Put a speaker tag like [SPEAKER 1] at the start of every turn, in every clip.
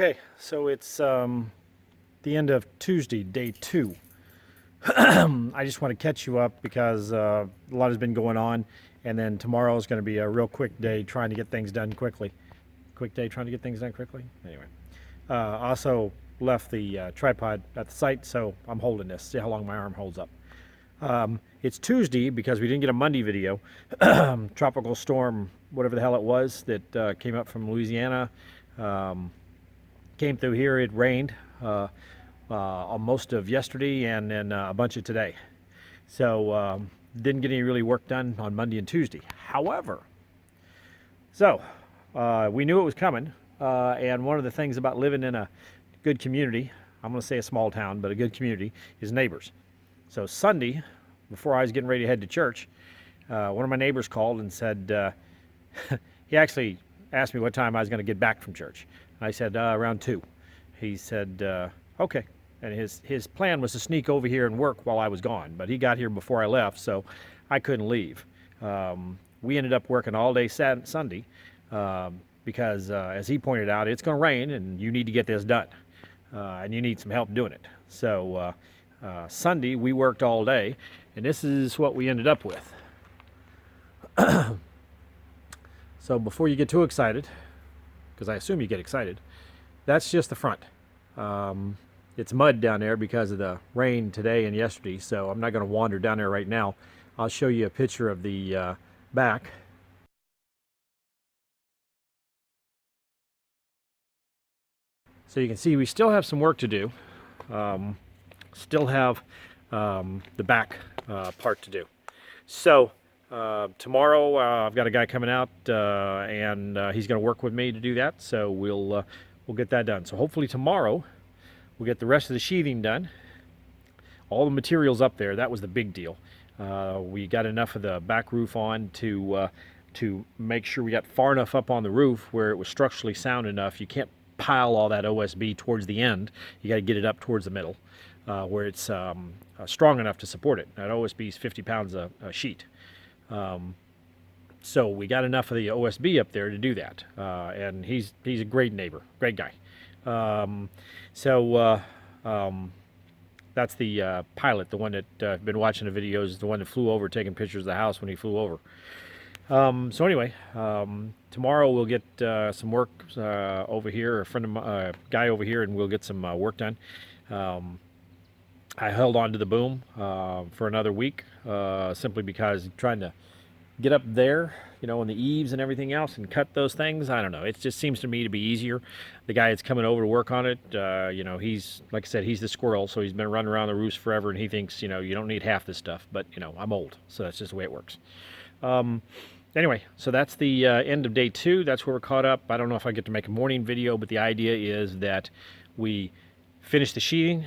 [SPEAKER 1] Okay, so it's the end of Tuesday, day 2. I just want to catch you up because a lot has been going on, and then tomorrow is going to be a real quick day trying to get things done quickly. Quick day trying to get things done quickly? Anyway. Also left the tripod at the site, so I'm holding this. See how long my arm holds up. It's Tuesday because we didn't get a Monday video. Tropical storm, whatever the hell it was, that came up from Louisiana. Came through here. It rained most of yesterday and then a bunch of today. So didn't get any really work done on Monday and Tuesday. However, we knew it was coming. And one of the things about living in a good community, I'm going to say a small town, but a good community, is neighbors. So Sunday, before I was getting ready to head to church, one of my neighbors called and said, he actually asked me what time I was going to get back from church. I said, around 2. He said, okay. And his plan was to sneak over here and work while I was gone, but he got here before I left, so I couldn't leave. We ended up working all day Sunday because, as he pointed out, it's going to rain and you need to get this done, and you need some help doing it. So Sunday, we worked all day, and this is what we ended up with. So before you get too excited, because I assume you get excited, that's just the front. It's mud down there because of the rain today and yesterday, so I'm not going to wander down there right now. I'll show you a picture of the back. So you can see we still have some work to do. Still have the back part to do. So tomorrow I've got a guy coming out and he's going to work with me to do that. So we'll get that done. So hopefully tomorrow we'll get the rest of the sheathing done. All the materials up there. That was the big deal. We got enough of the back roof on to make sure we got far enough up on the roof where it was structurally sound enough. You can't pile all that OSB towards the end. You got to get it up towards the middle where it's strong enough to support it. That OSB is 50 pounds a sheet. So we got enough of the OSB up there to do that. And he's a great neighbor, great guy. That's the pilot, the one that I've been watching the videos, the one that flew over taking pictures of the house when he flew over. So anyway, tomorrow we'll get some work over here, a guy over here, and we'll get some work done. I held on to the boom for another week simply because trying to get up there, on the eaves and everything else and cut those things, I don't know. It just seems to me to be easier. The guy that's coming over to work on it, he's, like I said, he's the squirrel, so he's been running around the roofs forever, and he thinks, you don't need half this stuff. But, I'm old, so that's just the way it works. Anyway, so that's the end of day 2. That's where we're caught up. I don't know if I get to make a morning video, but the idea is that we finish the sheeting,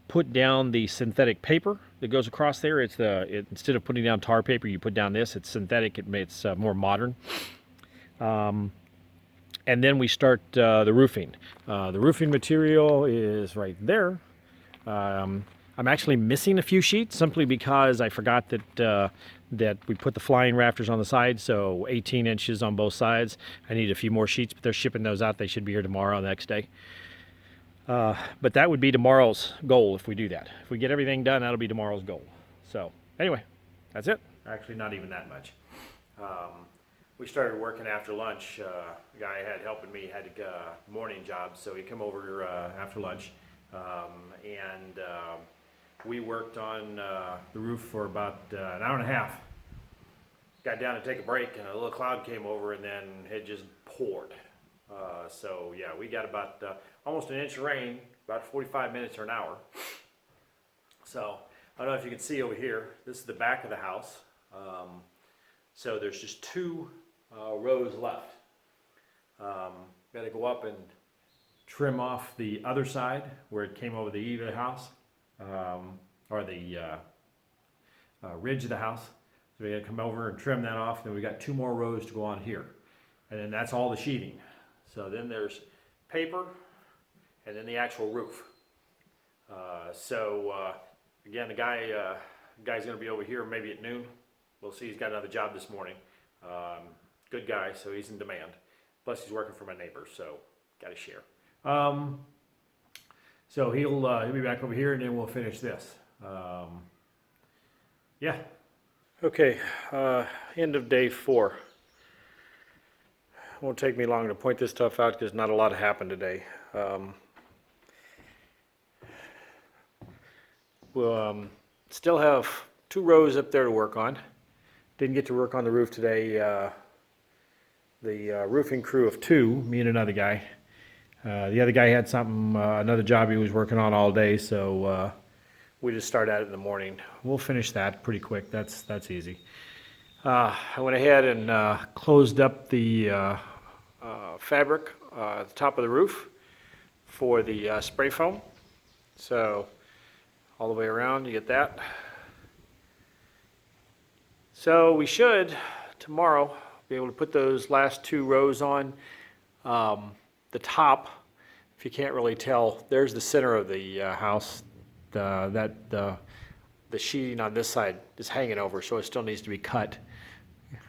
[SPEAKER 1] put down the synthetic paper that goes across there. Instead of putting down tar paper, you put down this. It's synthetic. It's more modern. And then we start the roofing. The roofing material is right there. I'm actually missing a few sheets simply because I forgot that we put the flying rafters on the side, so 18 inches on both sides. I need a few more sheets, but they're shipping those out. They should be here tomorrow, the next day. But that would be tomorrow's goal if we do that. If we get everything done, that'll be tomorrow's goal. So anyway, that's it. Actually, not even that much. We started working after lunch. The guy I had helping me had a morning job, so he come over after lunch. We worked on the roof for about an hour and a half. Got down to take a break, and a little cloud came over, and then it just poured. So yeah, we got about almost an inch of rain, about 45 minutes or an hour. So I don't know if you can see over here, this is the back of the house. So there's just 2 rows left. Got to go up and trim off the other side where it came over the eave of the house, or the ridge of the house. So we got to come over and trim that off. Then we got 2 more rows to go on here, and then that's all the sheeting. So then there's paper, and then the actual roof. Again, the guy's going to be over here maybe at noon. We'll see. He's got another job this morning. Good guy, so he's in demand. Plus, he's working for my neighbor, so got to share. So he'll be back over here, and then we'll finish this. Yeah. Okay. End of day 4. Won't take me long to point this stuff out because not a lot happened today. We'll still have 2 rows up there to work on. Didn't get to work on the roof today. The roofing crew of 2, me and another guy. The other guy had something, another job he was working on all day, so we just start at it in the morning. We'll finish that pretty quick. That's easy. I went ahead and closed up the fabric at the top of the roof for the spray foam. So all the way around, you get that. So we should tomorrow be able to put those last 2 rows on. The top, if you can't really tell, there's the center of the house. The sheeting on this side is hanging over, so it still needs to be cut.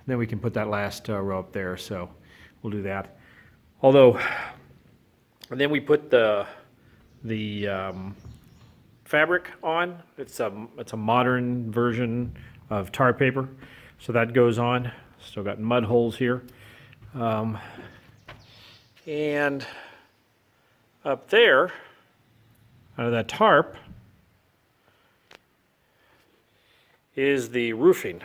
[SPEAKER 1] Then we can put that last row up there, so we'll do that. Although, and then we put the fabric on. It's a modern version of tar paper, so that goes on. Still got mud holes here. And up there, out of that tarp, is the roofing.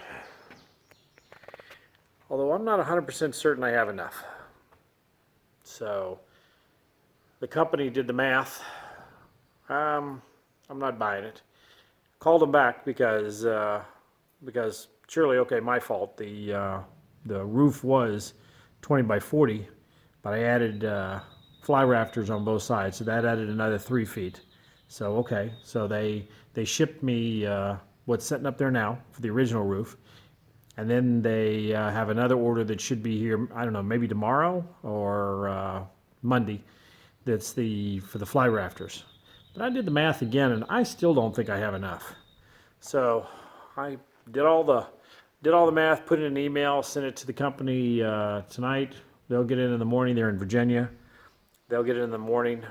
[SPEAKER 1] Although I'm not 100% certain I have enough. So the company did the math. I'm not buying it. Called them back because surely, okay, my fault. The roof was 20 by 40, but I added fly rafters on both sides, so that added another 3 feet. So okay, so they shipped me what's sitting up there now for the original roof, and then they have another order that should be here, I don't know, maybe tomorrow or Monday. That's for the fly rafters. But I did the math again, and I still don't think I have enough. So I did all the math, put it in an email, sent it to the company tonight. They'll get it in the morning. They're in Virginia. They'll get it in the morning,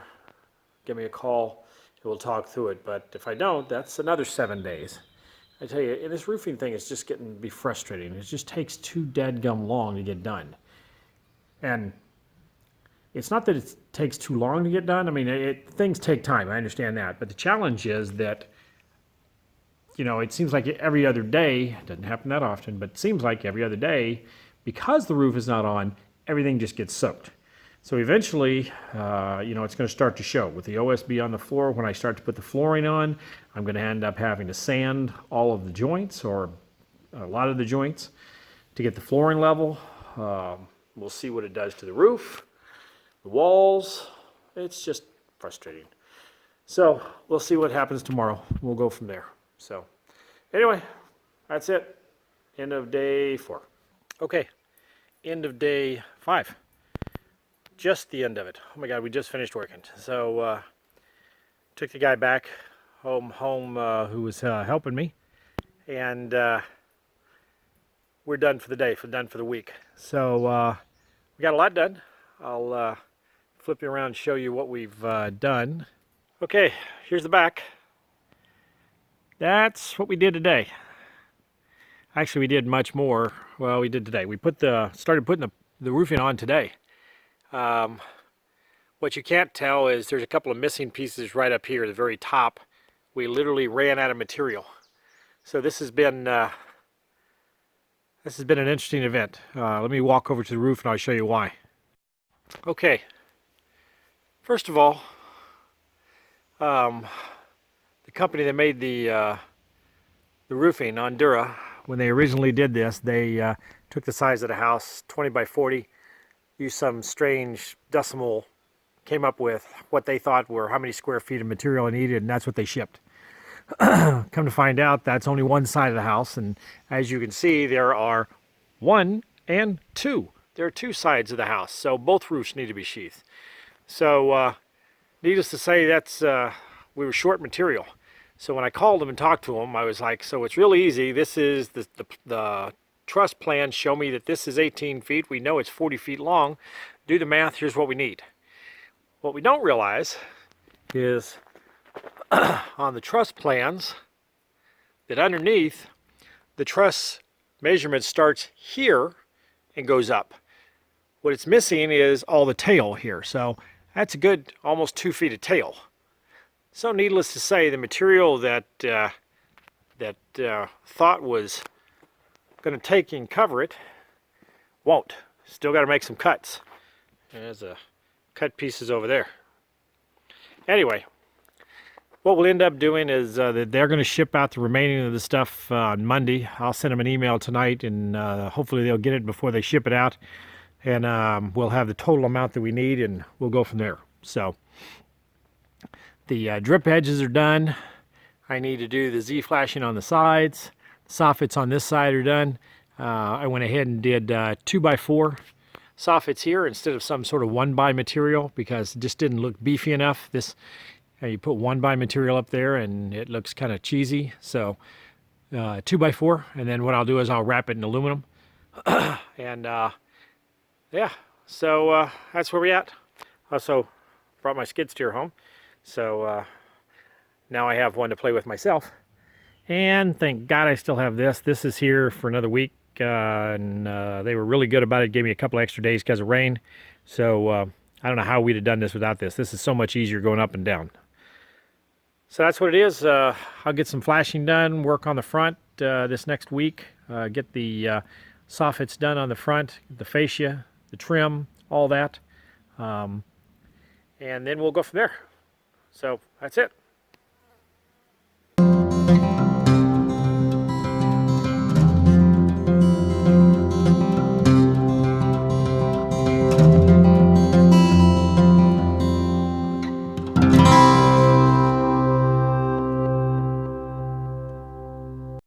[SPEAKER 1] give me a call, and we'll talk through it. But if I don't, that's another 7 days. I tell you, and this roofing thing is just getting to be frustrating. It just takes too dadgum long to get done. And it's not that it takes too long to get done. I mean, things take time. I understand that. But the challenge is that, you know, it seems like every other day, it doesn't happen that often, but it seems like every other day, because the roof is not on, everything just gets soaked. So eventually, you know, it's going to start to show. With the OSB on the floor, when I start to put the flooring on, I'm going to end up having to sand all of the joints, or a lot of the joints, to get the flooring level. We'll see what it does to the roof, the walls. It's just frustrating. So we'll see what happens tomorrow. We'll go from there. So anyway, that's it. End of day 4. Okay, end of day 5. Just the end of it. Oh my God, we just finished working. So took the guy back home who was helping me, and we're done for the day, done for the week. So we got a lot done. I'll flip you around and show you what we've done. Okay, here's the back. That's what we did today. Actually, we did much more. Well, we did today. We started putting the roofing on today. What you can't tell is there's a couple of missing pieces right up here at the very top. We literally ran out of material. So this has been an interesting event. Let me walk over to the roof and I'll show you why. Okay. First of all, the company that made the roofing, Ondura, when they originally did this, they took the size of the house, 20 by 40, used some strange decimal, came up with what they thought were how many square feet of material it needed, and that's what they shipped. Come to find out, that's only one side of the house, and as you can see, there are 1 and 2. There are 2 sides of the house, so both roofs need to be sheathed. So, needless to say, we were short material. So when I called them and talked to them, I was like, so it's really easy. This is the truss plans show me that this is 18 feet. We know it's 40 feet long. do the math, here's what we need. What we don't realize is on the truss plans that underneath, the truss measurement starts here and goes up. What it's missing is all the tail here. So that's a good almost 2 feet of tail. So needless to say, the material that thought was going to take and cover it won't. Still got to make some cuts. There's a cut pieces over there. Anyway, what we'll end up doing is that they're going to ship out the remaining of the stuff on Monday. I'll send them an email tonight, and hopefully they'll get it before they ship it out. And we'll have the total amount that we need, and we'll go from there. So the drip edges are done. I need to do the Z-flashing on the sides. The soffits on this side are done. I went ahead and did 2x4 soffits here instead of some sort of 1x material because it just didn't look beefy enough. This you put 1x material up there and it looks kind of cheesy. So 2x4, and then what I'll do is I'll wrap it in aluminum. And yeah, so that's where we at. Also brought my skid steer home, so now I have one to play with myself. And thank God I still have this. This is here for another week, and they were really good about it. Gave me a couple extra days because of rain. So I don't know how we'd have done this without this. This is so much easier going up and down. So that's what it is. I'll get some flashing done, work on the front this next week, get the soffits done on the front, the fascia, the trim, all that. And then we'll go from there. So that's it.